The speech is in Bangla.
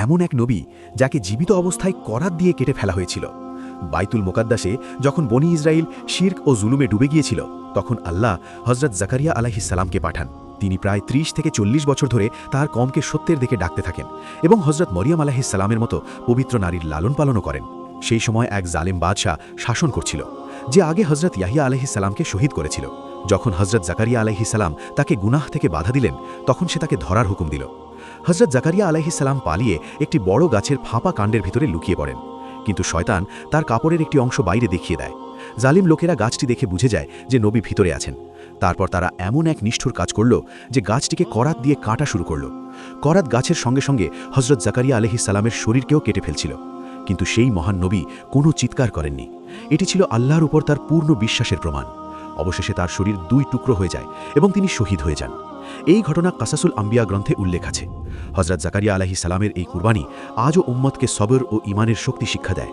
এমন এক নবী যাকে জীবিত অবস্থায় করাত দিয়ে কেটে ফেলা হয়েছিল। বাইতুল মোকাদ্দাসে যখন বনি ইসরাইল শিরক ও জুলুমে ডুবে গিয়েছিল, তখন আল্লাহ হজরত জাকারিয়া আলাইহিস সালামকে পাঠান। তিনি প্রায় 30 থেকে 40 বছর ধরে তার কমকে সত্যের দিকে ডাকতে থাকেন এবং হজরত মরিয়ম আলাইহিস সালামের মতো পবিত্র নারীর লালন পালনও করেন। সেই সময় এক জালেম বাদশাহ শাসন করছিল, যে আগে হজরত ইয়াহিয়া আলাইহিস সালামকে শহীদ করেছিল। যখন হজরত জাকারিয়া আলাইহিস সালাম তাকে গুনাহ থেকে বাধা দিলেন, তখন সে তাকে ধরার হুকুম দিল। হজরত জাকারিয়া আলাইহিস সালাম পালিয়ে একটি বড় গাছের ফাঁপা কাণ্ডের ভিতরে লুকিয়ে পড়েন, কিন্তু শয়তান তার কাপড়ের একটি অংশ বাইরে দেখিয়ে দেয়। জালিম লোকেরা গাছটি দেখে বুঝে যায় যে নবী ভিতরে আছেন। তারপর তারা এমন এক নিষ্ঠুর কাজ করল যে গাছটিকে করাত দিয়ে কাটা শুরু করল। করাত গাছের সঙ্গে সঙ্গে হজরত জাকারিয়া আলাইহিস সালামের শরীরকেও কেটে ফেলছিল, কিন্তু সেই মহান নবী কোনো চিৎকার করেননি। এটি ছিল আল্লাহর উপর তার পূর্ণ বিশ্বাসের প্রমাণ। অবশেষে তার শরীর 2 টুকরো হয়ে যায় এবং তিনি শহীদ হয়ে যান। এই ঘটনা কাসাসুল আম্বিয়া গ্রন্থে উল্লেখ আছে। হজরত জাকারিয়া আলাইহিস সালামের এই কুরবানি আজও উম্মতকে সবর ও ঈমানের শক্তি শিক্ষা দেয়।